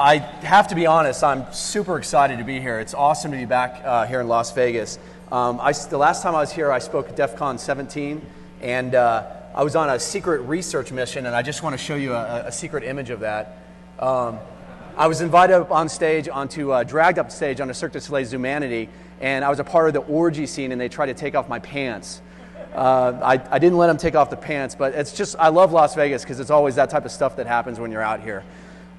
I have to be honest, I'm super excited to be here. It's awesome to be back here in Las Vegas. The last time I was here, I spoke at Defcon 17, and I was on a secret research mission, and I just want to show you a secret image of that. I was invited up on stage, dragged up stage on a Cirque du Soleil's Humanity, and I was a part of the orgy scene, and they tried to take off my pants. I didn't let them take off the pants, but it's just, I love Las Vegas because it's always that type of stuff that happens when you're out here.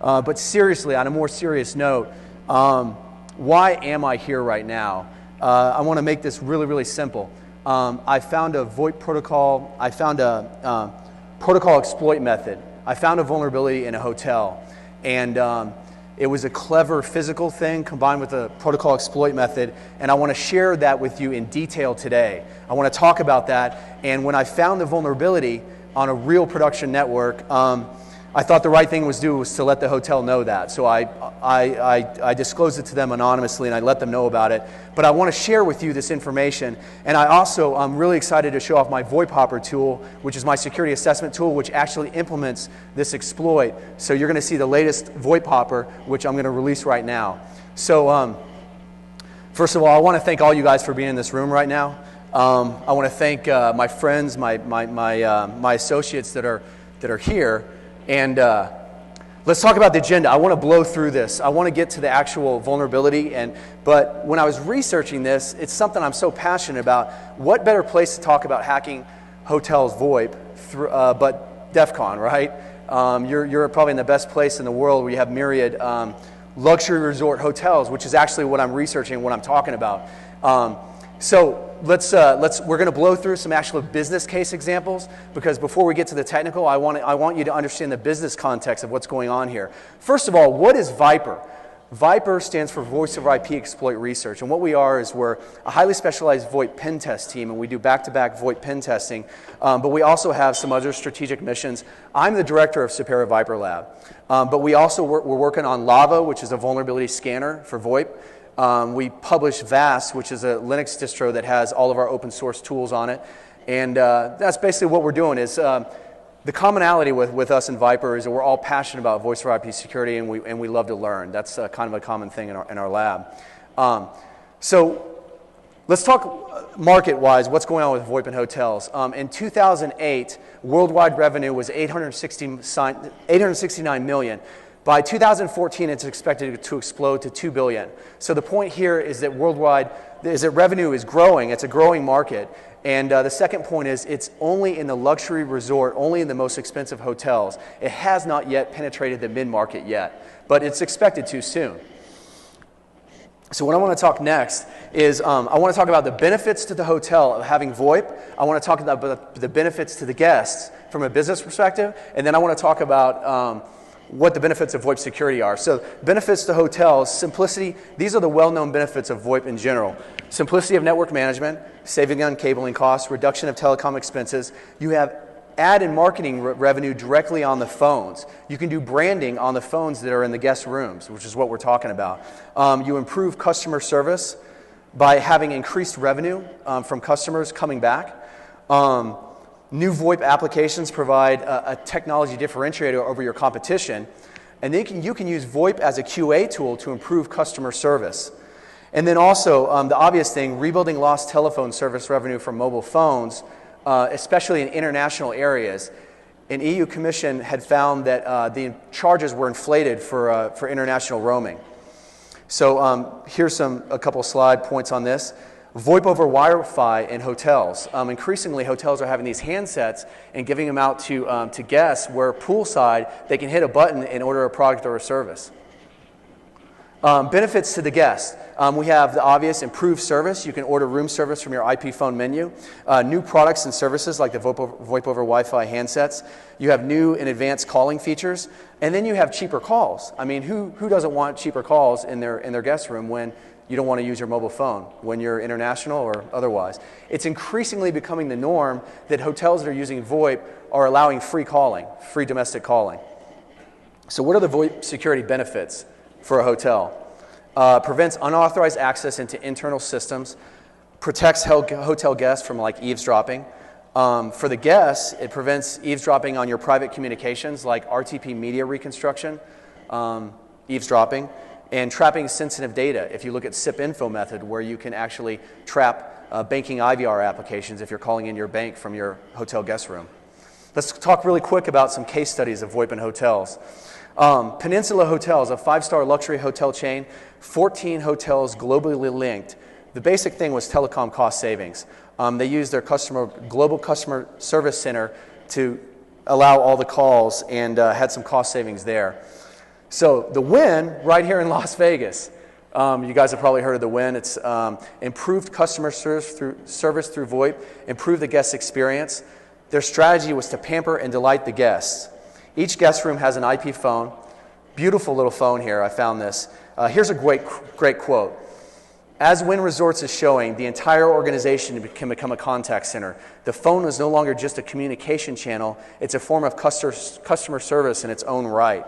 But seriously, on a more serious note, why am I here right now? I want to make this really, really simple. I found a VoIP protocol. I found a protocol exploit method. I found a vulnerability in a hotel. And it was a clever physical thing combined with a protocol exploit method. And I want to share that with you in detail today. I want to talk about that. And when I found the vulnerability on a real production network, I thought the right thing was to let the hotel know that. So I disclosed it to them anonymously, and I let them know about it. But I want to share with you this information. And I also, I'm really excited to show off my VoIP Hopper tool, which is my security assessment tool, which actually implements this exploit. So you're going to see the latest VoIP Hopper, which I'm going to release right now. So first of all, I want to thank all you guys for being in this room right now. I want to thank my friends, my associates that are here. And let's talk about the agenda. I want to blow through this. I want to get to the actual vulnerability. But when I was researching this, it's something I'm so passionate about. What better place to talk about hacking hotels VoIP but Defcon, right? You're probably in the best place in the world where you have myriad luxury resort hotels, which is actually what I'm researching, what I'm talking about. So we're going to blow through some actual business case examples, because before we get to the technical, I want you to understand the business context of what's going on here. First of all, what is VIPER? VIPER stands for Voice over IP Exploit Research, and what we are is we're a highly specialized VoIP pen test team, and we do back-to-back VoIP pen testing, but we also have some other strategic missions. I'm the director of Sipera VIPER Lab, but we're working on Lava, which is a vulnerability scanner for VoIP. We publish VAS, which is a Linux distro that has all of our open source tools on it. And that's basically what we're doing. Is the commonality with us and VIPER is that we're all passionate about voice over IP security, and we love to learn. That's kind of a common thing in our lab. So let's talk market-wise, what's going on with VoIP and hotels. In 2008, worldwide revenue was $869 million. By 2014, it's expected to explode to $2 billion. So the point here is that revenue is growing. It's a growing market. And the second point is it's only in the luxury resort, only in the most expensive hotels. It has not yet penetrated the mid-market yet, but it's expected to soon. So what I want to talk next is I want to talk about the benefits to the hotel of having VoIP. I want to talk about the benefits to the guests from a business perspective. And then I want to talk about what the benefits of VoIP security are. So benefits to hotels, simplicity. These are the well-known benefits of VoIP in general. Simplicity of network management, saving on cabling costs, reduction of telecom expenses. You have ad and marketing revenue directly on the phones. You can do branding on the phones that are in the guest rooms, which is what we're talking about. You improve customer service by having increased revenue from customers coming back. New VoIP applications provide a technology differentiator over your competition, and you can use VoIP as a QA tool to improve customer service. And then also, the obvious thing, rebuilding lost telephone service revenue from mobile phones, especially in international areas. An EU Commission had found that the charges were inflated for international roaming. So here's a couple slide points on this. VoIP over Wi-Fi in hotels. Increasingly, hotels are having these handsets and giving them out to guests where poolside, they can hit a button and order a product or a service. Benefits to the guest. We have the obvious improved service. You can order room service from your IP phone menu. New products and services like the VoIP over Wi-Fi handsets. You have new and advanced calling features. And then you have cheaper calls. I mean, who doesn't want cheaper calls in their guest room when you don't want to use your mobile phone when you're international or otherwise? It's increasingly becoming the norm that hotels that are using VoIP are allowing free calling, free domestic calling. So what are the VoIP security benefits for a hotel? Prevents unauthorized access into internal systems, protects hotel guests from like eavesdropping. For the guests, it prevents eavesdropping on your private communications like RTP media reconstruction. eavesdropping, and trapping sensitive data. If you look at SIP info method, where you can actually trap banking IVR applications if you're calling in your bank from your hotel guest room. Let's talk really quick about some case studies of VoIP in hotels. Peninsula Hotels, a 5-star luxury hotel chain, 14 hotels globally linked. The basic thing was telecom cost savings. They used their global customer service center to allow all the calls and had some cost savings there. So the win right here in Las Vegas, you guys have probably heard of the win. It's improved customer service through VoIP, improve the guest experience. Their strategy was to pamper and delight the guests. Each guest room has an IP phone. Beautiful little phone here, I found this. Here's a great quote. As Wynn Resorts is showing, the entire organization can become a contact center. The phone is no longer just a communication channel, it's a form of customer service in its own right.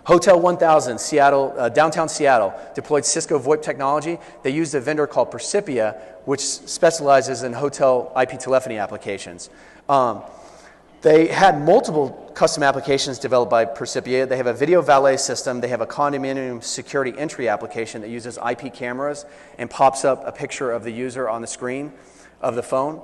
Hotel 1000, Seattle, downtown Seattle, deployed Cisco VoIP technology. They used a vendor called Percipia, which specializes in hotel IP telephony applications. They had multiple custom applications developed by Percipia. They have a video valet system. They have a condominium security entry application that uses IP cameras and pops up a picture of the user on the screen of the phone,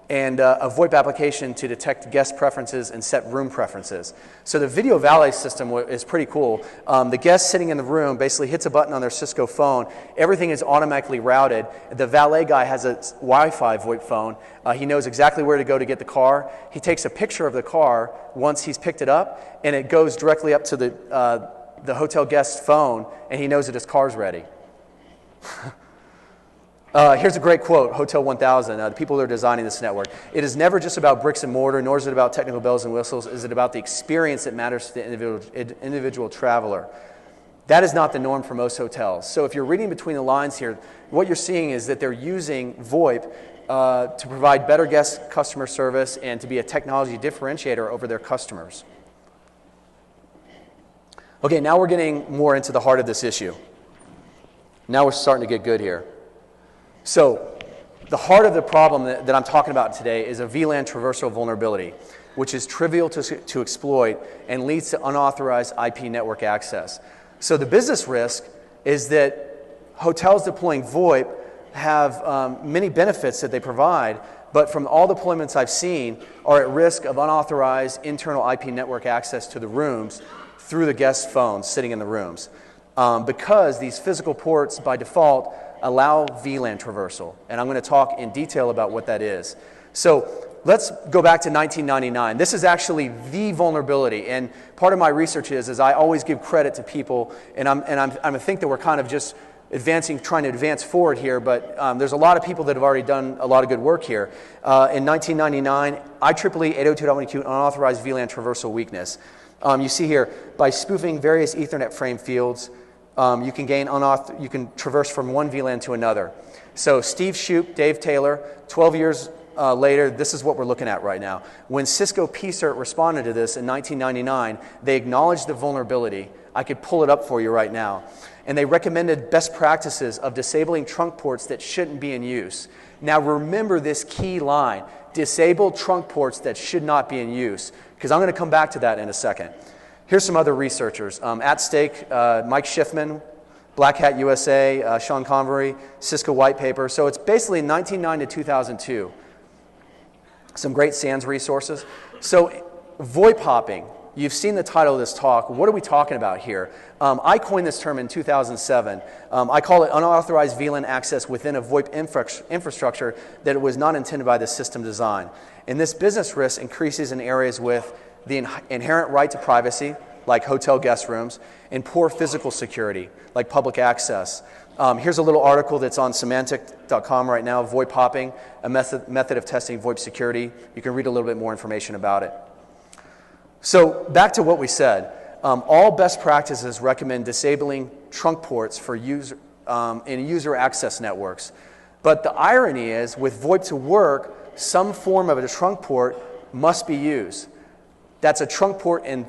and a VoIP application to detect guest preferences and set room preferences. So the video valet system is pretty cool. The guest sitting in the room basically hits a button on their Cisco phone. Everything is automatically routed. The valet guy has a Wi-Fi VoIP phone. He knows exactly where to go to get the car. He takes a picture of the car once he's picked it up, and it goes directly up to the hotel guest's phone, and he knows that his car's ready. Here's a great quote, Hotel 1000, the people that are designing this network. It is never just about bricks and mortar, nor is it about technical bells and whistles. Is it about the experience that matters to the individual traveler? That is not the norm for most hotels. So if you're reading between the lines here, what you're seeing is that they're using VoIP to provide better guest customer service and to be a technology differentiator over their customers. Okay, now we're getting more into the heart of this issue. Now we're starting to get good here. So the heart of the problem that I'm talking about today is a VLAN traversal vulnerability, which is trivial to exploit and leads to unauthorized IP network access. So the business risk is that hotels deploying VoIP have many benefits that they provide, but from all deployments I've seen are at risk of unauthorized internal IP network access to the rooms through the guest phones sitting in the rooms. Because these physical ports by default allow VLAN traversal, and I'm going to talk in detail about what that is. So let's go back to 1999. This is actually the vulnerability, and part of my research is I always give credit to people, and I think that we're kind of just trying to advance forward here, but there's a lot of people that have already done a lot of good work here. In 1999, IEEE 802.1q unauthorized VLAN traversal weakness. You see here, by spoofing various Ethernet frame fields, you can traverse from one VLAN to another. So Steve Shoup, Dave Taylor, 12 years later, this is what we're looking at right now. When Cisco PCERT responded to this in 1999, they acknowledged the vulnerability. I could pull it up for you right now. And they recommended best practices of disabling trunk ports that shouldn't be in use. Now remember this key line, disable trunk ports that should not be in use, because I'm going to come back to that in a second. Here's some other researchers. At Stake, Mike Schiffman, Black Hat USA, Sean Convery, Cisco White Paper. So it's basically 1999 to 2002. Some great SANS resources. So VoIP hopping, you've seen the title of this talk. What are we talking about here? I coined this term in 2007. I call it unauthorized VLAN access within a VoIP infrastructure that was not intended by the system design. And this business risk increases in areas with the inherent right to privacy, like hotel guest rooms, and poor physical security, like public access. Here's a little article that's on semantic.com right now, VoIP hopping, a method of testing VoIP security. You can read a little bit more information about it. So back to what we said. All best practices recommend disabling trunk ports for in user access networks. But the irony is, with VoIP to work, some form of a trunk port must be used. That's a trunk port in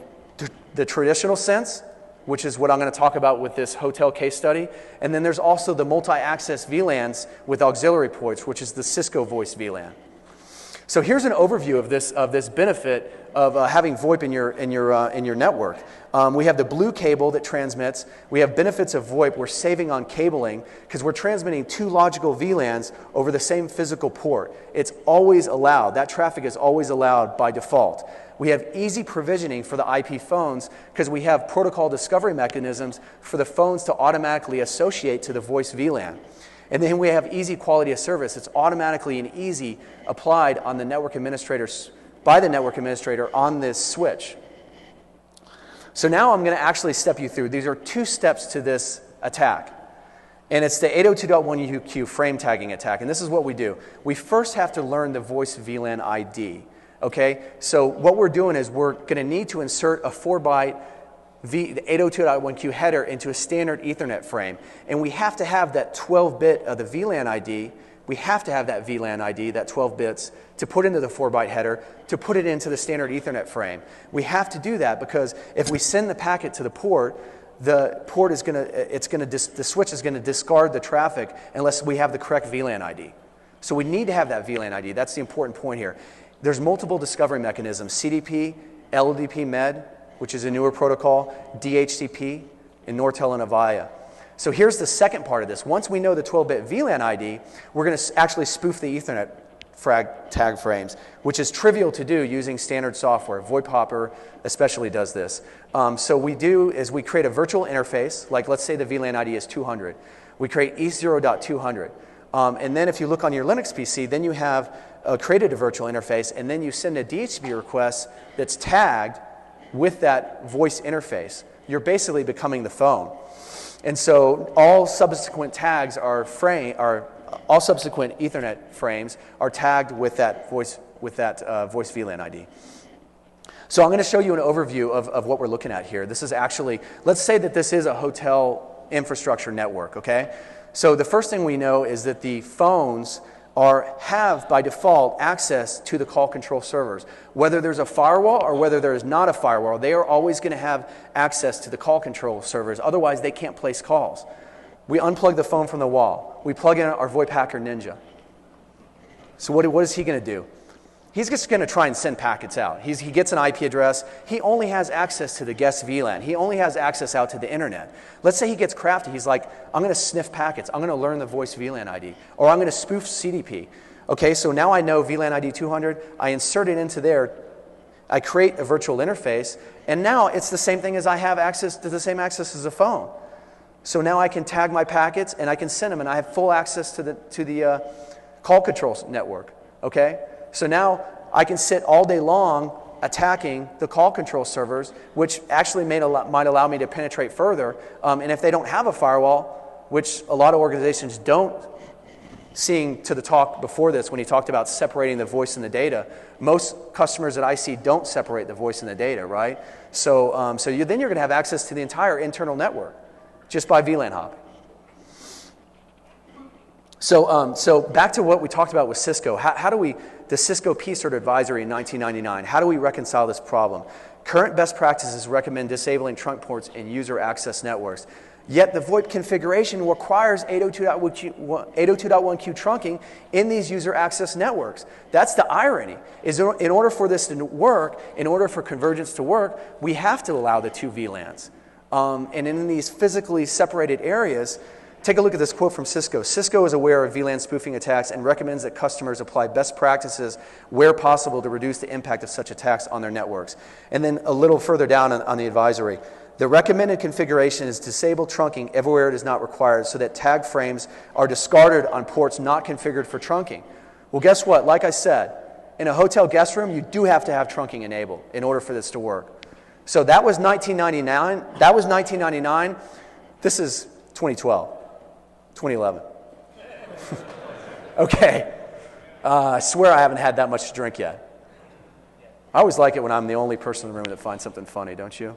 the traditional sense, which is what I'm going to talk about with this hotel case study. And then there's also the multi-access VLANs with auxiliary ports, which is the Cisco Voice VLAN. So here's an overview of this benefit of having VoIP in your network. We have the blue cable that transmits. We have benefits of VoIP. We're saving on cabling because we're transmitting 2 logical VLANs over the same physical port. It's always allowed. That traffic is always allowed by default. We have easy provisioning for the IP phones because we have protocol discovery mechanisms for the phones to automatically associate to the voice VLAN. And then we have easy quality of service. It's automatically and easy applied on the network administrators, by the network administrator on this switch. So now I'm going to actually step you through. These are 2 steps to this attack. And it's the 802.1q frame tagging attack. And this is what we do. We first have to learn the voice VLAN ID. Okay? So what we're doing is we're going to need to insert a 4-byte the 802.1q header into a standard Ethernet frame. And we have to have that 12-bit of the VLAN ID. We have to have that VLAN ID, that 12 bits, to put into the 4-byte header, to put it into the standard Ethernet frame. We have to do that because if we send the packet to the port is going to, the switch is going to discard the traffic unless we have the correct VLAN ID. So we need to have that VLAN ID. That's the important point here. There's multiple discovery mechanisms: CDP, LDP Med, which is a newer protocol, DHCP, and Nortel and Avaya. So here's the second part of this. Once we know the 12-bit VLAN ID, we're going to actually spoof the Ethernet tag frames, which is trivial to do using standard software. VoIP Hopper especially does this. So we do is we create a virtual interface, like let's say the VLAN ID is 200. We create E0.200. And then if you look on your Linux PC, then you have created a virtual interface, and then you send a DHCP request that's tagged with that voice interface. You're basically becoming the phone. And so all subsequent tags all subsequent Ethernet frames are tagged with that voice VLAN ID. So I'm going to show you an overview of what we're looking at here. This is actually, let's say that this is a hotel infrastructure network, okay? So the first thing we know is that the phones have by default access to the call control servers. Whether there's a firewall or whether there is not a firewall, they are always going to have access to the call control servers. Otherwise, they can't place calls. We unplug the phone from the wall. We plug in our VoIP Hacker Ninja. So what is he going to do? He's just going to try and send packets out. He gets an IP address. He only has access to the guest VLAN. He only has access out to the internet. Let's say he gets crafty. He's like, I'm going to sniff packets. I'm going to learn the voice VLAN ID. Or I'm going to spoof CDP. Okay, so now I know VLAN ID 200. I insert it into there. I create a virtual interface. And now it's the same thing as I have access to the same access as a phone. So now I can tag my packets and I can send them, and I have full access to the call control network. Okay? So now I can sit all day long attacking the call control servers, which actually might allow me to penetrate further. And if they don't have a firewall, which a lot of organizations don't, seeing to the talk before this when he talked about separating the voice and the data, most customers that I see don't separate the voice and the data, right? So, then you're going to have access to the entire internal network just by VLAN hopping. So back to what we talked about with Cisco. The Cisco P-Cert Advisory in 1999, how do we reconcile this problem? Current best practices recommend disabling trunk ports in user access networks. Yet the VoIP configuration requires 802.1q trunking in these user access networks. That's the irony. Is in order for this to work, in order for convergence to work, we have to allow the 2 VLANs. And in these physically separated areas, take a look at this quote from Cisco. Cisco is aware of VLAN spoofing attacks and recommends that customers apply best practices where possible to reduce the impact of such attacks on their networks. And then a little further down on the advisory, the recommended configuration is disable trunking everywhere it is not required so that tag frames are discarded on ports not configured for trunking. Well, guess what? Like I said, in a hotel guest room, you do have to have trunking enabled in order for this to work. So that was 1999. That was 1999. This is 2012. 2011. Okay. I swear I haven't had that much to drink yet. I always like it when I'm the only person in the room that finds something funny, don't you?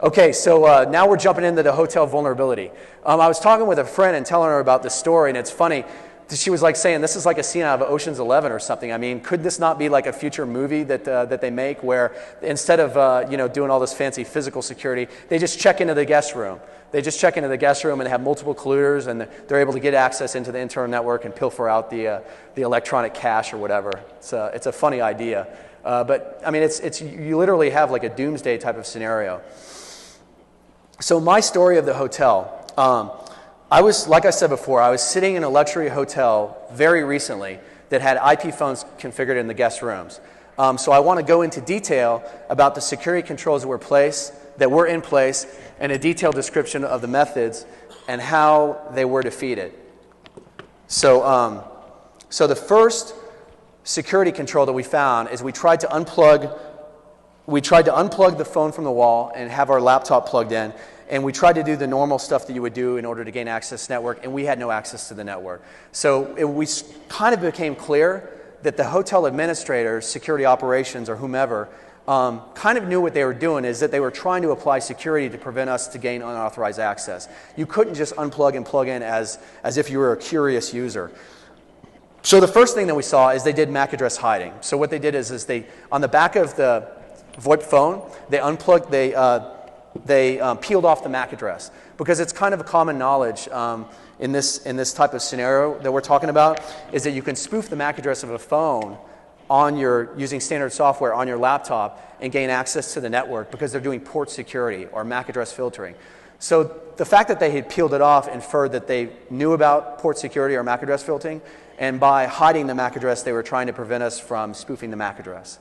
Okay, so now we're jumping into the hotel vulnerability. I was talking with a friend and telling her about this story, and it's funny. she was like saying, this is like a scene out of Ocean's 11 or something. I mean, could this not be like a future movie that they make where instead of doing all this fancy physical security, they just check into the guest room. They just check into the guest room and have multiple colluders, and they're able to get access into the internal network and pilfer out the electronic cache or whatever. It's a funny idea. But I mean, you literally have like a doomsday type of scenario. So my story of the hotel, like I said before, I was sitting in a luxury hotel very recently that had IP phones configured in the guest rooms. So I want to go into detail about the security controls that were in place and a detailed description of the methods and how they were defeated. So the first security control that we found is we tried to unplug the phone from the wall and have our laptop plugged in, and we tried to do the normal stuff that you would do in order to gain access to the network, and we had no access to the network. So we kind of became clear that the hotel administrators, security operations, or whomever, kind of knew what they were doing, is that they were trying to apply security to prevent us to gain unauthorized access. You couldn't just unplug and plug in as if you were a curious user. So the first thing that we saw is they did MAC address hiding. So what they did is they, on the back of the VoIP phone, they unplugged, they peeled off the MAC address, because it's kind of a common knowledge in this type of scenario that we're talking about, is that you can spoof the MAC address of a phone using standard software on your laptop and gain access to the network because they're doing port security or MAC address filtering. So the fact that they had peeled it off inferred that they knew about port security or MAC address filtering, and by hiding the MAC address, they were trying to prevent us from spoofing the MAC address.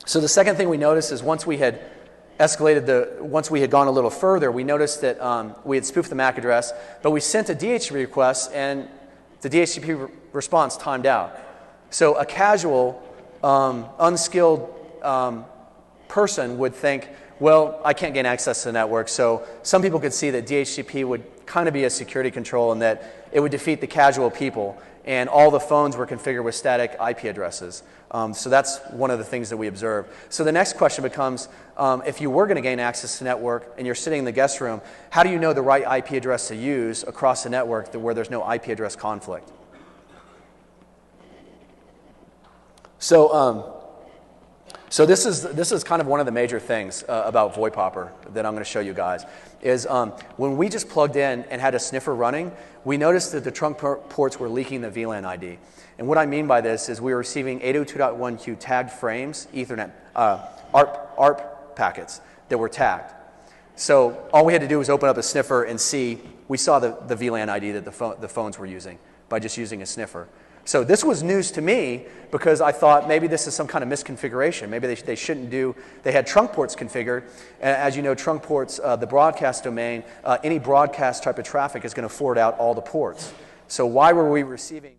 So the second thing we noticed is once we had gone a little further, we noticed that we had spoofed the MAC address, but we sent a DHCP request, and the DHCP response timed out. So a casual, unskilled person would think, well, I can't gain access to the network. So some people could see that DHCP would kind of be a security control and that it would defeat the casual people, and all the phones were configured with static IP addresses. So that's one of the things that we observed. So the next question becomes, if you were going to gain access to the network and you're sitting in the guest room, how do you know the right IP address to use across the network where there's no IP address conflict? So this is kind of one of the major things about VoIP Hopper that I'm going to show you guys, is when we just plugged in and had a sniffer running, we noticed that the trunk ports were leaking the VLAN ID. And what I mean by this is we were receiving 802.1q tagged frames, Ethernet, ARP packets that were tagged. So all we had to do was open up a sniffer and see, we saw the VLAN ID that the phones were using by just using a sniffer. So this was news to me because I thought maybe this is some kind of misconfiguration. Maybe they shouldn't do, they had trunk ports configured. And as you know, trunk ports, the broadcast domain, any broadcast type of traffic is going to forward out all the ports. So why were we receiving?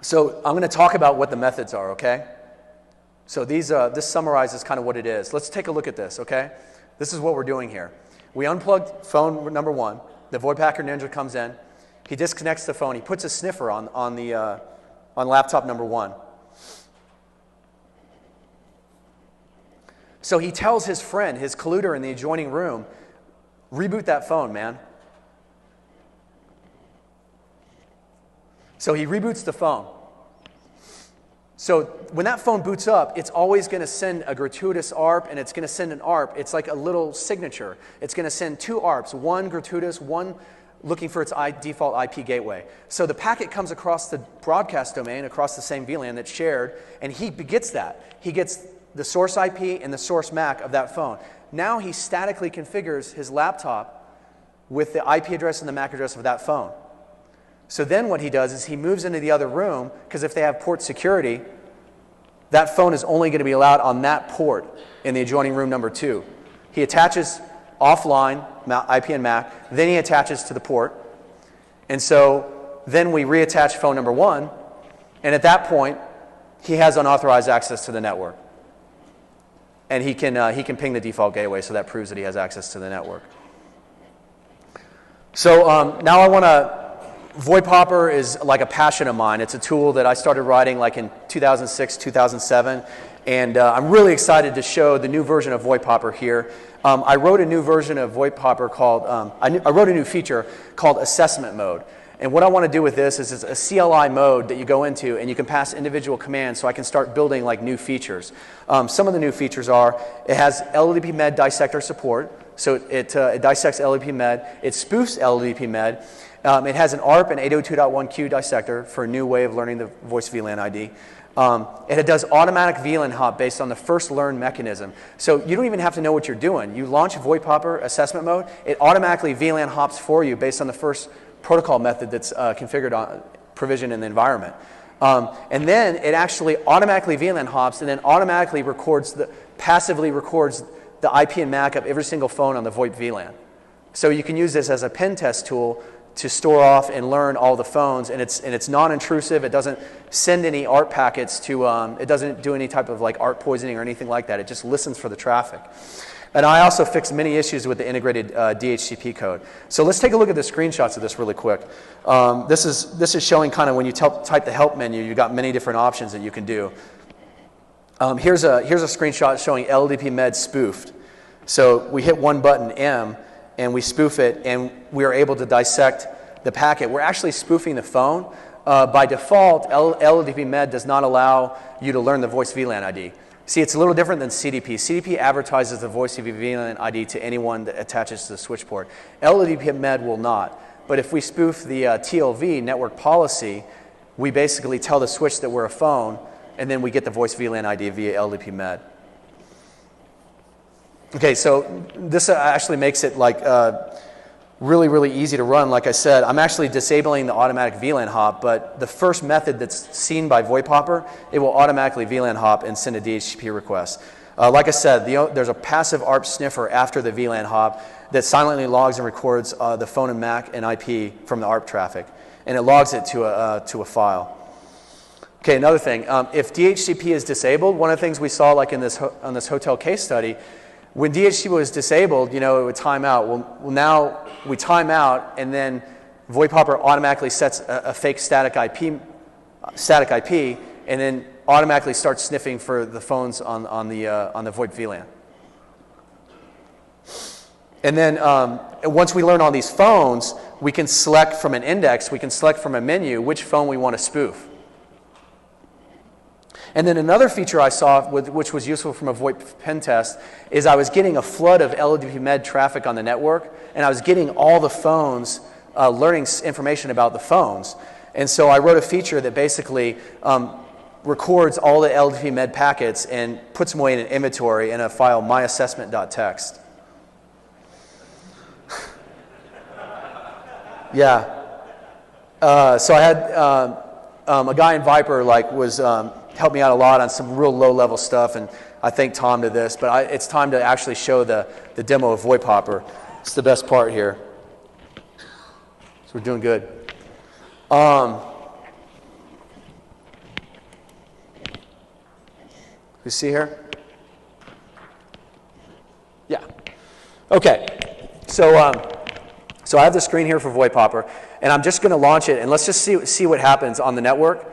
So I'm going to talk about what the methods are, okay? So this summarizes kind of what it is. Let's take a look at this, okay? This is what we're doing here. We unplugged phone number one. The VoIP Hacker Ninja comes in. He disconnects the phone. He puts a sniffer on laptop number one. So he tells his friend, his colluder in the adjoining room, reboot that phone, man. So he reboots the phone. So when that phone boots up, it's always going to send a gratuitous ARP, and it's going to send an ARP. It's like a little signature. It's going to send two ARPs, one gratuitous, one looking for its default IP gateway. So the packet comes across the broadcast domain, across the same VLAN that's shared, and he gets that. He gets the source IP and the source MAC of that phone. Now he statically configures his laptop with the IP address and the MAC address of that phone. So then what he does is he moves into the other room, because if they have port security, that phone is only going to be allowed on that port in the adjoining room number 2. He attaches offline IP and MAC, then he attaches to the port. And so then we reattach phone number 1, and at that point, he has unauthorized access to the network. And he can ping the default gateway, so that proves that he has access to the network. So now I want to, VoIP Hopper is like a passion of mine. It's a tool that I started writing like in 2006, 2007. And I'm really excited to show the new version of VoIP Hopper here. I wrote a new version of VoIP Hopper called, I wrote a new feature called assessment mode. And what I want to do with this is it's a CLI mode that you go into and you can pass individual commands so I can start building like new features. Some of the new features are, it has LDP med dissector support. So it dissects LDP med. It spoofs LDP med. It has an ARP and 802.1q dissector for a new way of learning the voice VLAN ID. It does automatic VLAN hop based on the first learn mechanism. So you don't even have to know what you're doing. You launch VoIP Hopper assessment mode, it automatically VLAN hops for you based on the first protocol method that's configured on provision in the environment. And then it actually automatically VLAN hops and then automatically passively records the IP and MAC of every single phone on the VoIP VLAN. So you can use this as a pen test tool to store off and learn all the phones, and it's non-intrusive. It doesn't send any ARP packets to, it doesn't do any type of like ARP poisoning or anything like that. It just listens for the traffic. And I also fixed many issues with the integrated DHCP code. So let's take a look at the screenshots of this really quick. This is showing kind of when you type the help menu, you've got many different options that you can do. Here's a screenshot showing LDP med spoofed. So we hit one button, M, and we spoof it, and we are able to dissect the packet. We're actually spoofing the phone. By default, LDP med does not allow you to learn the voice VLAN ID. See, it's a little different than CDP. CDP advertises the voice VLAN ID to anyone that attaches to the switch port. LDP med will not. But if we spoof the TLV, network policy, we basically tell the switch that we're a phone, and then we get the voice VLAN ID via LDP med. Okay, so this actually makes it like really, really easy to run. Like I said, I'm actually disabling the automatic VLAN hop, but the first method that's seen by VoIP Hopper, it will automatically VLAN hop and send a DHCP request. Like I said, there's a passive ARP sniffer after the VLAN hop that silently logs and records the phone and MAC and IP from the ARP traffic, and it logs it to a file. Okay, another thing, if DHCP is disabled, one of the things we saw like in this on this hotel case study, when DHCP was disabled, it would time out. Well, now we time out, and then VoIP Hopper automatically sets a fake static IP, and then automatically starts sniffing for the phones on the VoIP VLAN. And then once we learn all these phones, we can select from an index, we can select from a menu which phone we want to spoof. And then another feature I saw, which was useful from a VoIP pen test, is I was getting a flood of LDP med traffic on the network, and I was getting all the phones, learning information about the phones. And so I wrote a feature that basically records all the LDP med packets and puts them away in an inventory in a file, myassessment.txt. Yeah. So I had a guy in Viper helped me out a lot on some real low-level stuff, and I thank Tom to this, but it's time to actually show the demo of VoIP Hopper. It's the best part here. So we're doing good. You see here? Yeah. Okay. So I have the screen here for VoIP Hopper, and I'm just going to launch it, and let's just see what happens on the network.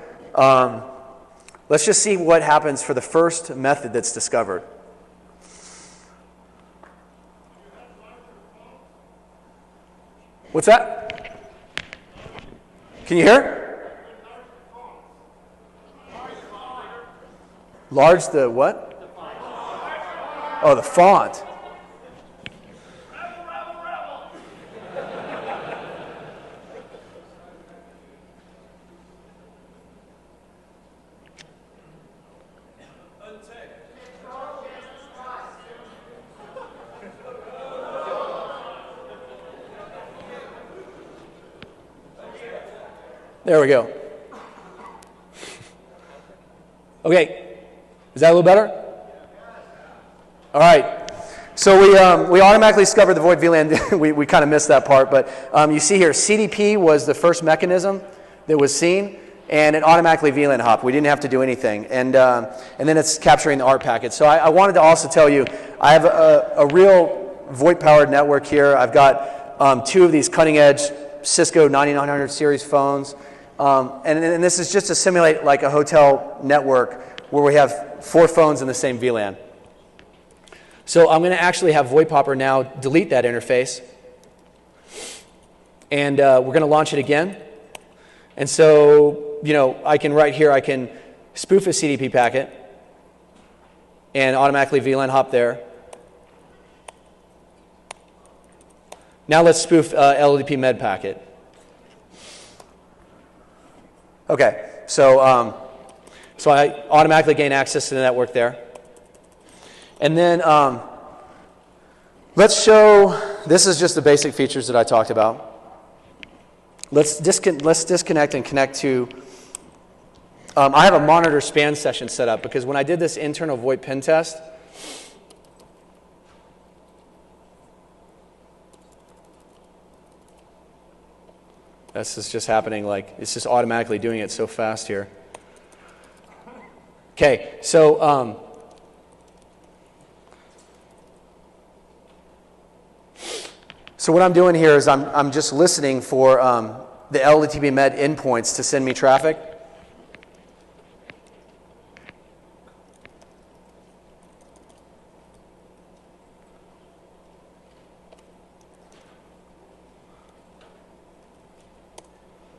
Let's just see what happens for the first method that's discovered. What's that? Can you hear? Large the what? Oh, the font. There we go. Okay, is that a little better? All right. So we automatically discovered the VoIP VLAN. we kind of missed that part, but you see here, CDP was the first mechanism that was seen, and it automatically VLAN hopped. We didn't have to do anything, and then it's capturing the ARP packet. So I wanted to also tell you, I have a real VoIP-powered network here. I've got 2 of these cutting-edge Cisco 9900 series phones, and this is just to simulate like a hotel network where we have 4 phones in the same VLAN. So I'm going to actually have VoIP Hopper now delete that interface, and we're going to launch it again. And so, you know, I can right here, I can spoof a CDP packet and automatically VLAN hop there. Now let's spoof LDP med packet. Okay, so I automatically gain access to the network there. And then let's show, this is just the basic features that I talked about. Let's disconnect and connect to, I have a monitor span session set up because when I did this internal VoIP pen test, this is just happening like, it's just automatically doing it so fast here. Okay, so what I'm doing here is I'm just listening for the LDTP med endpoints to send me traffic.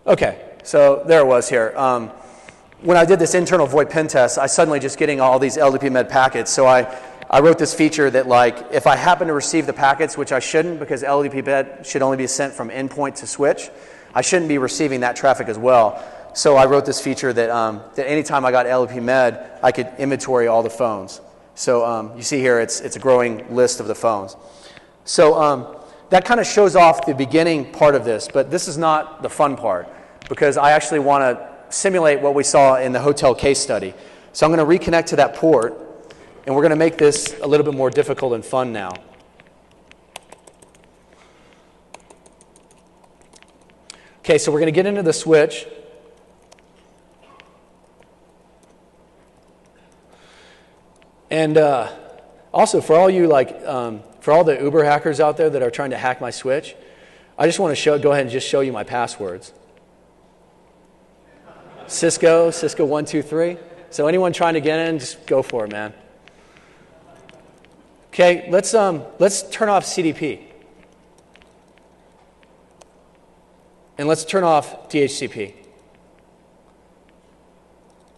Okay, so there it was here. When I did this internal VoIP pen test, I suddenly just getting all these LDP med packets. So I wrote this feature that like if I happen to receive the packets, which I shouldn't because LDP med should only be sent from endpoint to switch, I shouldn't be receiving that traffic as well. So I wrote this feature that that anytime I got LDP med, I could inventory all the phones. So you see here, it's a growing list of the phones. So that kind of shows off the beginning part of this, but this is not the fun part because I actually want to simulate what we saw in the hotel case study. So I'm going to reconnect to that port, and we're going to make this a little bit more difficult and fun now. Okay, so we're going to get into the switch. And also, for all you for all the Uber hackers out there that are trying to hack my switch, I just want to go ahead and just show you my passwords. Cisco 123. So anyone trying to get in, just go for it, man. Okay, let's turn off CDP. And let's turn off DHCP.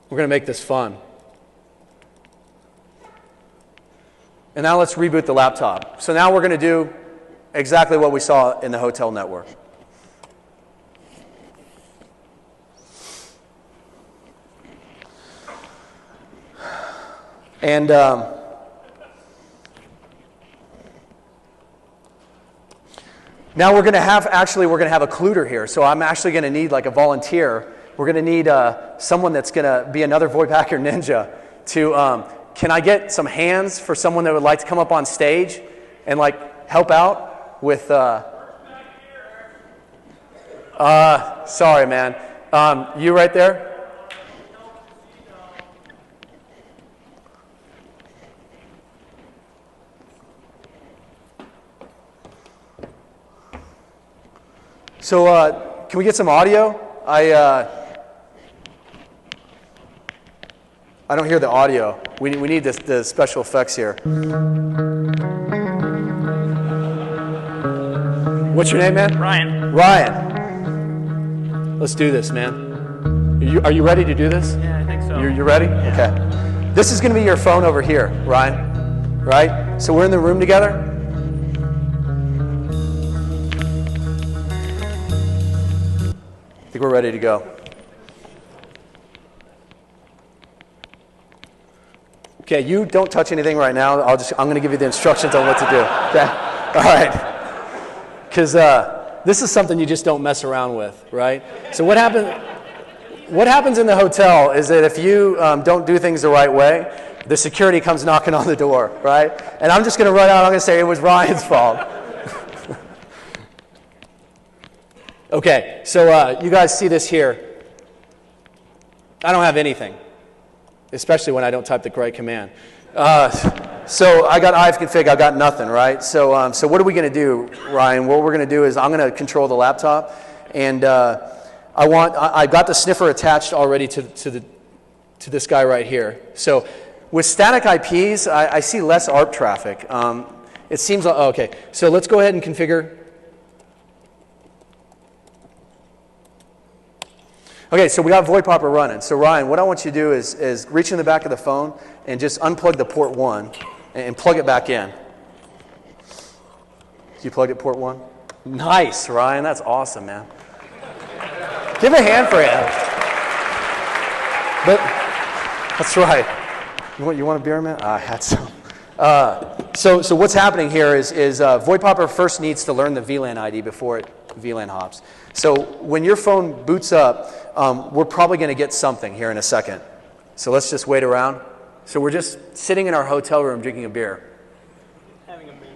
We're going to make this fun. And now let's reboot the laptop. So now we're going to do exactly what we saw in the hotel network. And now we're going to have a occluder here. So I'm actually going to need like a volunteer. We're going to need someone that's going to be another VoIP hacker ninja to, can I get some hands for someone that would like to come up on stage and like help out with, sorry man, you right there? So can we get some audio? I don't hear the audio. We need the special effects here. What's your name, man? Ryan. Ryan. Let's do this, man. Are you ready to do this? Yeah, I think so. You're ready? Yeah. Okay. This is going to be your phone over here, Ryan. Right? So we're in the room together. I think we're ready to go. Okay, you don't touch anything right now. I'm going to give you the instructions on what to do. Okay? All right. Because this is something you just don't mess around with, right? So what happens? what happens in the hotel is that if you don't do things the right way, the security comes knocking on the door, right? And I'm just going to run out. I'm going to say it was Ryan's fault. Okay, so you guys see this here. I don't have anything, especially when I don't type the correct command. So I got ifconfig, I got nothing, right? So, so what are we going to do, Ryan? What we're going to do is I'm going to control the laptop, and I got the sniffer attached already to this guy right here. So with static IPs, I see less ARP traffic. It seems like, oh, okay. So let's go ahead and configure. Okay, so we got VoIP Hopper running. So Ryan, what I want you to do is reach in the back of the phone and just unplug the port 1 and plug it back in. You plugged it port 1? Nice, Ryan. That's awesome, man. Give a hand for him. But that's right. You want a beer, man? I had some. So what's happening here is VoIP Hopper first needs to learn the VLAN ID before it VLAN hops. So when your phone boots up, we're probably going to get something here in a second. So let's just wait around. So we're just sitting in our hotel room drinking a beer. Having a beer.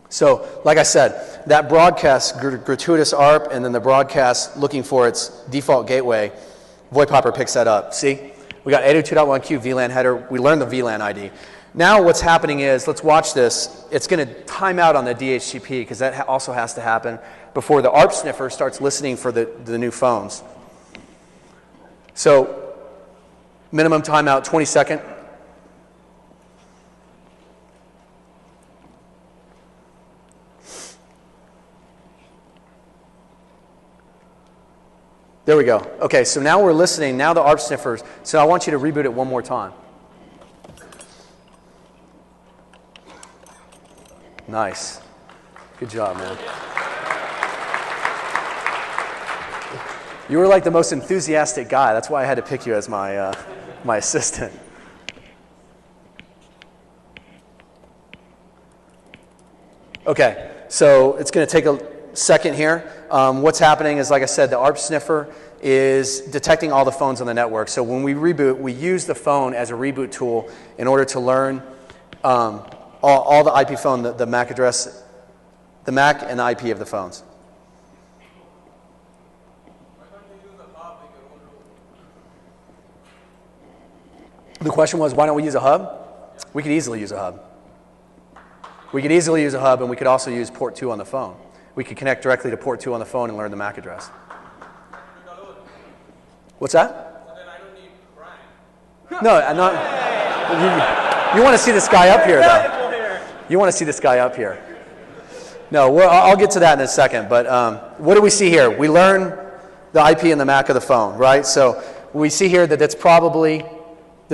So like I said, that broadcast gratuitous ARP and then the broadcast looking for its default gateway, VoIP Hopper picks that up. See? We got 802.1q VLAN header. We learned the VLAN ID. Now what's happening is, let's watch this. It's going to time out on the DHCP because that also has to happen before the ARP sniffer starts listening for the new phones. So minimum timeout, 20 second. There we go. Okay, so now we're listening. Now the ARP sniffers. So I want you to reboot it one more time. Nice. Good job, man. You were like the most enthusiastic guy. That's why I had to pick you as my, my assistant. Okay, so it's going to take a second here. What's happening is, like I said, the ARP sniffer is detecting all the phones on the network. So when we reboot, we use the phone as a reboot tool in order to learn all the IP phone, the MAC address, the MAC and the IP of the phones. The question was, why don't we use a hub? We could easily use a hub. We could easily use a hub, and we could also use port 2 on the phone. We could connect directly to port 2 on the phone and learn the MAC address. What's that? So then I don't need Brian. No, I'm not. You want to see this guy up here, though. You want to see this guy up here. No, I'll get to that in a second. But what do we see here? We learn the IP and the MAC of the phone, right? So we see here that this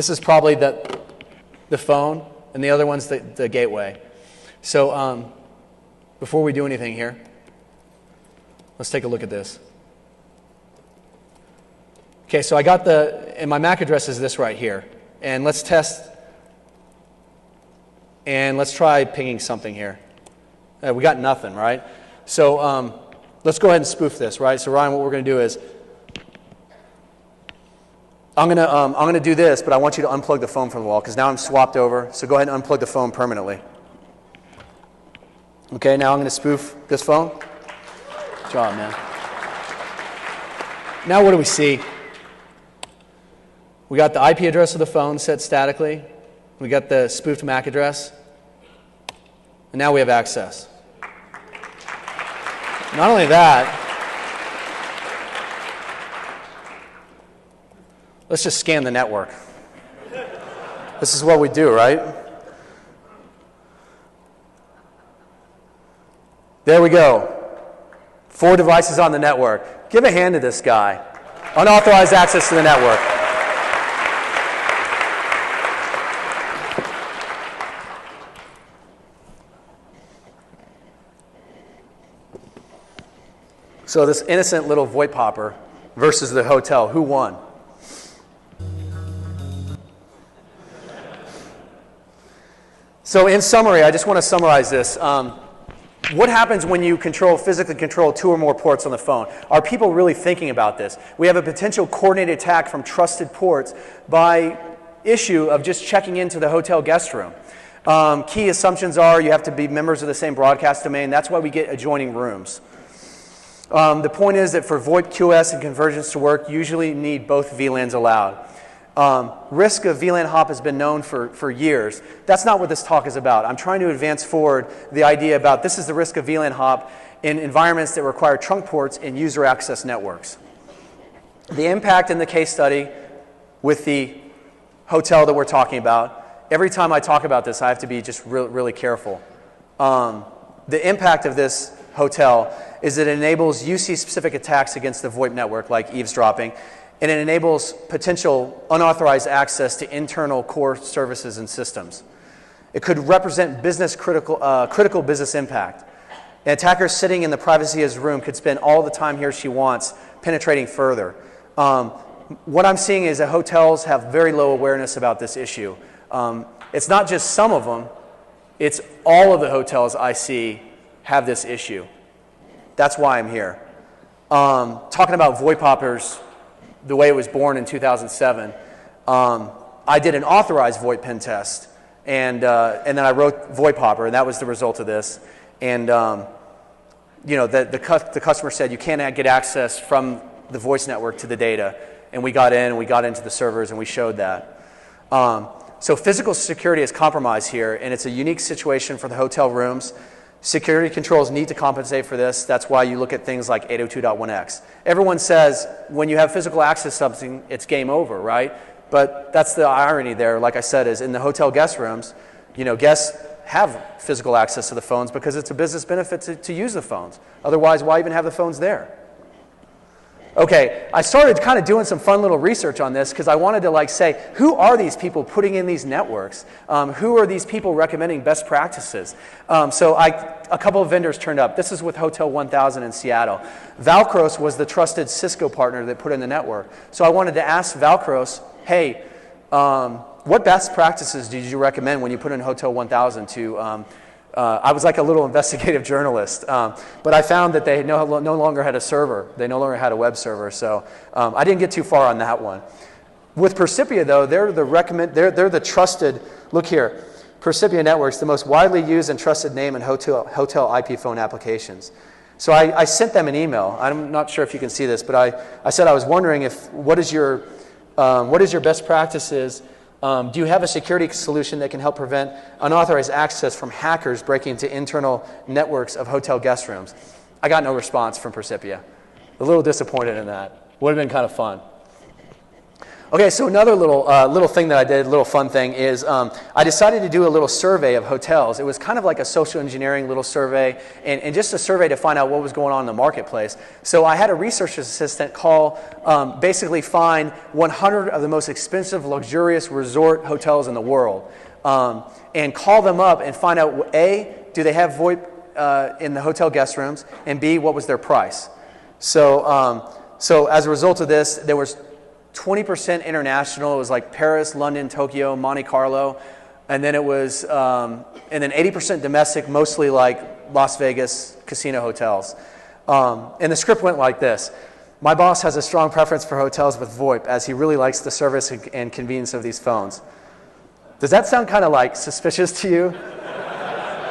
is probably the phone, and the other one's the gateway. So before we do anything here, let's take a look at this. Okay, so I got and my MAC address is this right here. And let's test, and let's try pinging something here. We got nothing, right? So let's go ahead and spoof this, right? So Ryan, what we're going to do is, I'm going to do this, but I want you to unplug the phone from the wall because now I'm swapped over. So go ahead and unplug the phone permanently. Okay, now I'm going to spoof this phone. Good job, man. Now what do we see? We got the IP address of the phone set statically. We got the spoofed MAC address. And now we have access. Not only that, let's just scan the network. This is what we do, right? There we go. 4 devices on the network. Give a hand to this guy. Unauthorized access to the network. So this innocent little VoIP hopper versus the hotel, who won? So in summary, I just want to summarize this. what happens when you physically control 2 or more ports on the phone? Are people really thinking about this? We have a potential coordinated attack from trusted ports by issue of just checking into the hotel guest room. Key assumptions are you have to be members of the same broadcast domain. That's why we get adjoining rooms. The point is that for VoIP QoS and convergence to work, you usually need both VLANs allowed. Risk of VLAN hop has been known for years. That's not what this talk is about. I'm trying to advance forward the idea about this is the risk of VLAN hop in environments that require trunk ports in user access networks. The impact in the case study with the hotel that we're talking about, every time I talk about this, I have to be just really careful. The impact of this hotel is that it enables UC-specific attacks against the VoIP network, like eavesdropping, and it enables potential unauthorized access to internal core services and systems. It could represent critical business impact. An attacker sitting in the privacy of his room could spend all the time he or she wants penetrating further. What I'm seeing is that hotels have very low awareness about this issue. It's not just some of them, it's all of the hotels I see have this issue. That's why I'm here. Talking about VoIP hoppers, the way it was born in 2007, I did an authorized VoIP pen test, and then I wrote VoIP hopper, and that was the result of this. And you know, the customer said you can't get access from the voice network to the data, and we got into the servers, and we showed that. So physical security is compromised here, and it's a unique situation for the hotel rooms. Security controls need to compensate for this. That's why you look at things like 802.1x. Everyone says when you have physical access to something, it's game over, right? But that's the irony there, like I said, is in the hotel guest rooms, you know, guests have physical access to the phones because it's a business benefit to use the phones. Otherwise, why even have the phones there? Okay, I started kind of doing some fun little research on this because I wanted to like say, who are these people putting in these networks? Who are these people recommending best practices? So a couple of vendors turned up. This is with Hotel 1000 in Seattle. Valcros was the trusted Cisco partner that put in the network. So I wanted to ask Valcros, hey, what best practices did you recommend when you put in Hotel 1000 to I was like a little investigative journalist, but I found that they no longer had a server. They no longer had a web server, so I didn't get too far on that one. With Percipia, though, they're the trusted, look here, Percipia Networks, the most widely used and trusted name in hotel IP phone applications. So I sent them an email. I'm not sure if you can see this, but I said I was wondering what is your best practices. Do you have a security solution that can help prevent unauthorized access from hackers breaking into internal networks of hotel guest rooms? I got no response from Percipia. A little disappointed in that. Would have been kind of fun. Okay, so another little thing that I did, a little fun thing, is I decided to do a little survey of hotels. It was kind of like a social engineering little survey, and just a survey to find out what was going on in the marketplace. So I had a research assistant basically find 100 of the most expensive, luxurious resort hotels in the world, and call them up and find out, A, do they have VoIP in the hotel guest rooms, and B, what was their price? So, so as a result of this, there was 20% international. It was like Paris, London, Tokyo, Monte Carlo, and then it was, and then 80% domestic, mostly like Las Vegas casino hotels. And the script went like this: my boss has a strong preference for hotels with VoIP, as he really likes the service and convenience of these phones. Does that sound kind of like suspicious to you?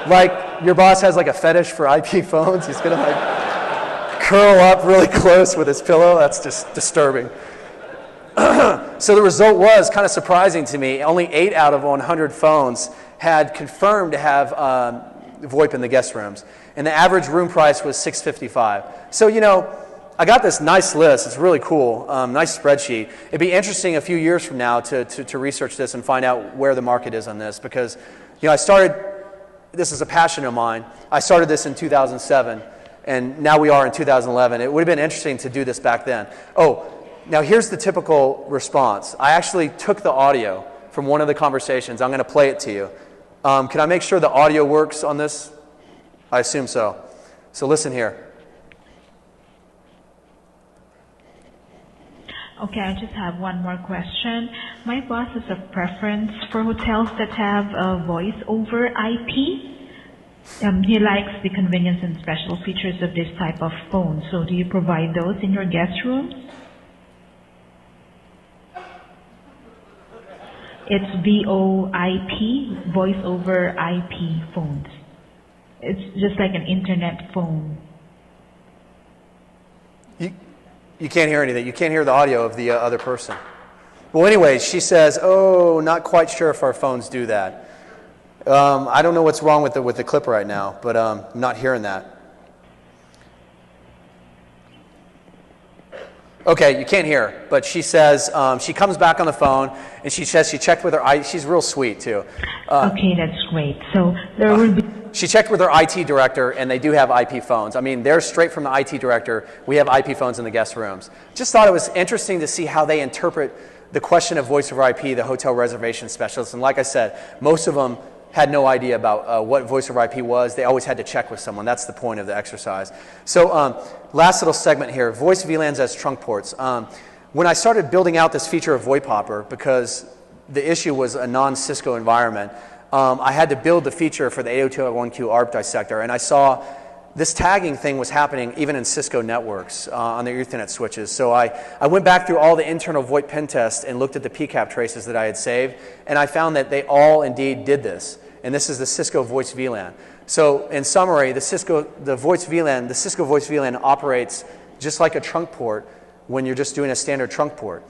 Like your boss has like a fetish for IP phones? He's gonna like curl up really close with his pillow? That's just disturbing. So the result was kind of surprising to me. Only 8 out of 100 phones had confirmed to have VoIP in the guest rooms. And the average room price was $655. So, you know, I got this nice list. It's really cool, nice spreadsheet. It'd be interesting a few years from now to research this and find out where the market is on this, because, you know, this is a passion of mine. I started this in 2007, and now we are in 2011. It would have been interesting to do this back then. Oh, now here's the typical response. I actually took the audio from one of the conversations. I'm going to play it to you. Can I make sure the audio works on this? I assume so. So listen here. Okay, I just have one more question. My boss has a preference for hotels that have voice over IP. He likes the convenience and special features of this type of phone. So do you provide those in your guest rooms? It's VoIP, voice over IP phones. It's just like an internet phone. You can't hear anything. You can't hear the audio of the other person. Well, anyway, she says, oh, not quite sure if our phones do that. I don't know what's wrong with the clip right now, but I'm not hearing that. Okay, you can't hear her, but she says she comes back on the phone and she says she checked with her. She's real sweet too. Okay, that's great. So there will be. She checked with her IT director, and they do have IP phones. I mean, they're straight from the IT director. We have IP phones in the guest rooms. Just thought it was interesting to see how they interpret the question of voice over IP, the hotel reservation specialists. And like I said, most of them had no idea about what voice over IP was. They always had to check with someone. That's the point of the exercise. So last little segment here, voice VLANs as trunk ports. When I started building out this feature of VoIP Hopper, because the issue was a non-Cisco environment, I had to build the feature for the 802.1q ARP dissector, and I saw this tagging thing was happening even in Cisco networks on their Ethernet switches. So I went back through all the internal VoIP pen tests and looked at the PCAP traces that I had saved, and I found that they all indeed did this. And this is the Cisco voice VLAN. So in summary, the Cisco voice VLAN operates just like a trunk port when you're just doing a standard trunk port.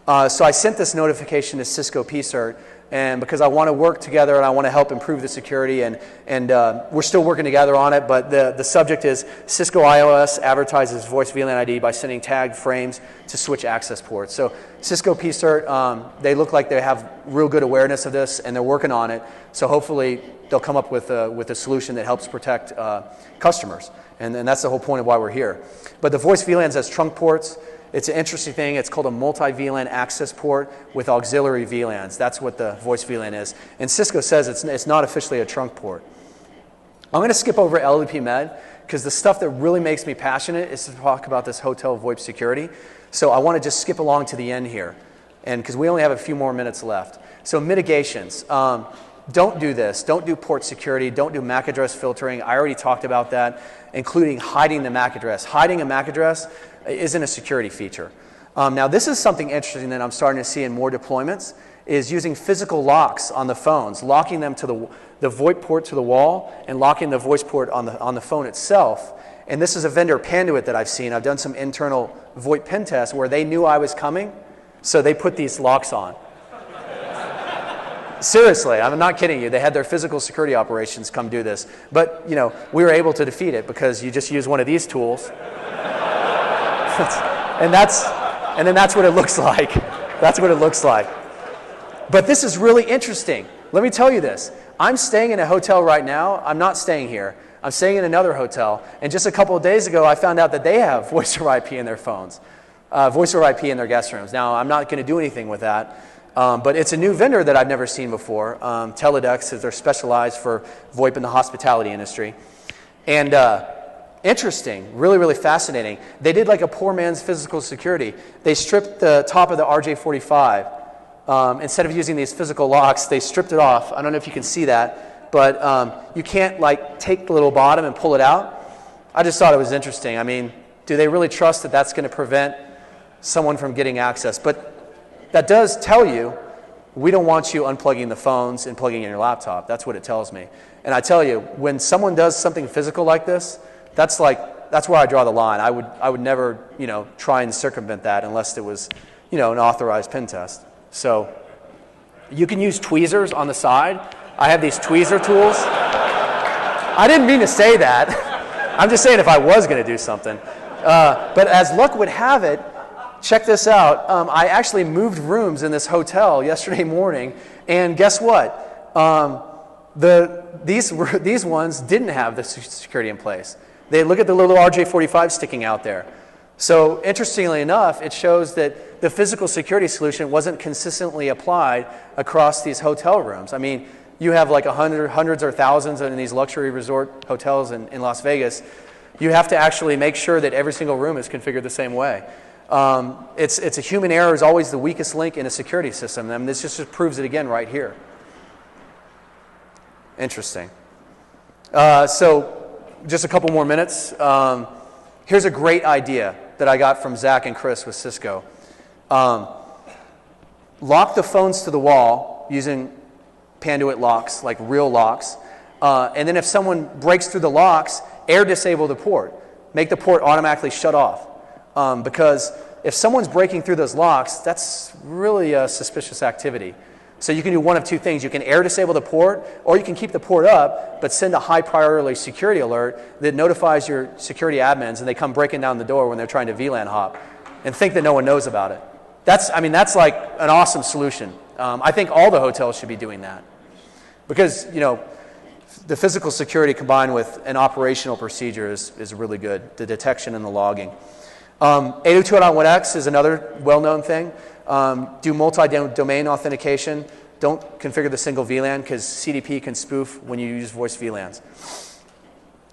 So I sent this notification to Cisco PCERT, and because I want to work together and I want to help improve the security, and we're still working together on it, but the subject is Cisco iOS advertises voice VLAN ID by sending tagged frames to switch access ports. So Cisco PCERT, they look like they have real good awareness of this, and they're working on it. So hopefully they'll come up with a solution that helps protect customers, and that's the whole point of why we're here. But the voice VLANs as trunk ports, it's an interesting thing. It's called a multi-VLAN access port with auxiliary VLANs. That's what the voice VLAN is. And Cisco says it's not officially a trunk port. I'm going to skip over LDP Med because the stuff that really makes me passionate is to talk about this hotel VoIP security. So I want to just skip along to the end here, and because we only have a few more minutes left. So mitigations. Don't do this. Don't do port security. Don't do MAC address filtering. I already talked about that, including hiding the MAC address. Hiding a MAC address isn't a security feature. Now, this is something interesting that I'm starting to see in more deployments, is using physical locks on the phones, locking them to the VoIP port to the wall and locking the voice port on the phone itself. And this is a vendor Panduit that I've seen. I've done some internal VoIP pen tests where they knew I was coming, so they put these locks on. Seriously, I'm not kidding you. They had their physical security operations come do this. But, you know, we were able to defeat it because you just use one of these tools. and then that's what it looks like. That's what it looks like. But this is really interesting. Let me tell you this. I'm staying in a hotel right now. I'm not staying here. I'm staying in another hotel. And just a couple of days ago, I found out that they have voice over IP in their phones, voice over IP in their guest rooms. Now, I'm not going to do anything with that. But it's a new vendor that I've never seen before. Teledex, they're specialized for VoIP in the hospitality industry. And interesting, really, really fascinating. They did like a poor man's physical security. They stripped the top of the RJ45. Instead of using these physical locks, they stripped it off. I don't know if you can see that, but you can't like take the little bottom and pull it out. I just thought it was interesting. I mean, do they really trust that that's going to prevent someone from getting access? But that does tell you, we don't want you unplugging the phones and plugging in your laptop. That's what it tells me. And I tell you, when someone does something physical like this, that's where I draw the line. I would never, you know, try and circumvent that unless it was, you know, an authorized pen test. So you can use tweezers on the side. I have these tweezer tools. I didn't mean to say that. I'm just saying if I was going to do something. But as luck would have it, check this out. I actually moved rooms in this hotel yesterday morning, and guess what? These ones didn't have the security in place. They look at the little RJ45 sticking out there. So interestingly enough, it shows that the physical security solution wasn't consistently applied across these hotel rooms. I mean, you have like hundreds or thousands in these luxury resort hotels in Las Vegas. You have to actually make sure that every single room is configured the same way. It's a human error is always the weakest link in a security system. I mean, this just proves it again right here. Interesting. So just a couple more minutes. Here's a great idea that I got from Zach and Chris with Cisco. Lock the phones to the wall using Panduit locks, like real locks. And then if someone breaks through the locks, air disable the port. Make the port automatically shut off. Because if someone's breaking through those locks, that's really a suspicious activity. So you can do one of two things. You can air disable the port, or you can keep the port up, but send a high priority security alert that notifies your security admins, and they come breaking down the door when they're trying to VLAN hop, and think that no one knows about it. That's like an awesome solution. I think all the hotels should be doing that, because the physical security combined with an operational procedure is really good. The detection and the logging. 802.1x is another well-known thing. Do multi-domain authentication. Don't configure the single VLAN because CDP can spoof when you use voice VLANs.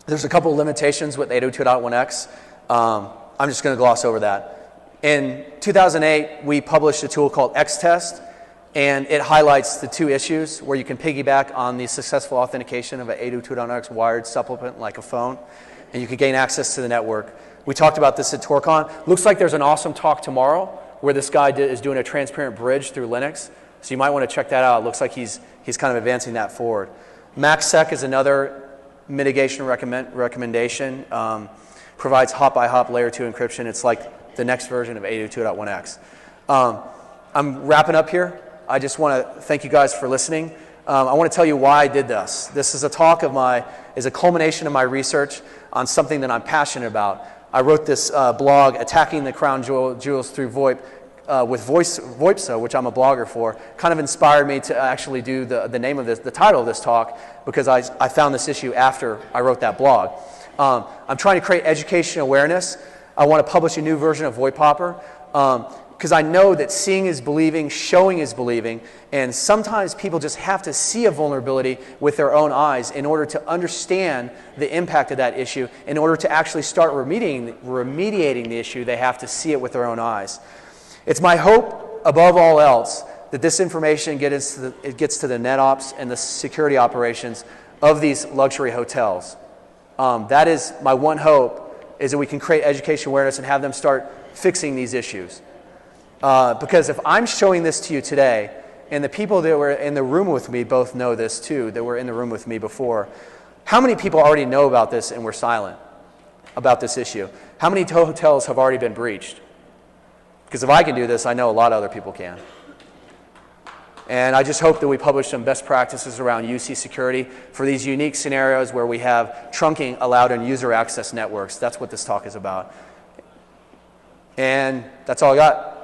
There's a couple of limitations with 802.1x. I'm just going to gloss over that. In 2008, we published a tool called X-Test, and it highlights the two issues where you can piggyback on the successful authentication of an 802.1x wired supplement like a phone, and you can gain access to the network. We talked about this at TorCon. Looks like there's an awesome talk tomorrow where this guy is doing a transparent bridge through Linux. So you might want to check that out. It looks like he's kind of advancing that forward. MaxSec is another mitigation recommendation. Provides hop-by-hop layer 2 encryption. It's like the next version of 802.1x. I'm wrapping up here. I just want to thank you guys for listening. I want to tell you why I did this. This is a talk is a culmination of my research on something that I'm passionate about. I wrote this blog, Attacking the Crown Jewels Through VoIP, with VoIPSA, which I'm a blogger for. Kind of inspired me to actually do the name of the title of this talk, because I found this issue after I wrote that blog. I'm trying to create education awareness. I want to publish a new version of VoIP Hopper, because I know that seeing is believing, showing is believing, and sometimes people just have to see a vulnerability with their own eyes in order to understand the impact of that issue. In order to actually start remediating the issue, they have to see it with their own eyes. It's my hope, above all else, that this information gets to the NetOps and the security operations of these luxury hotels. That is my one hope, is that we can create education awareness and have them start fixing these issues. Because if I'm showing this to you today, and the people that were in the room with me both know this too, that were in the room with me before, how many people already know about this and were silent about this issue? How many hotels have already been breached? Because if I can do this, I know a lot of other people can. And I just hope that we publish some best practices around UC security for these unique scenarios where we have trunking allowed in user access networks. That's what this talk is about. And that's all I got.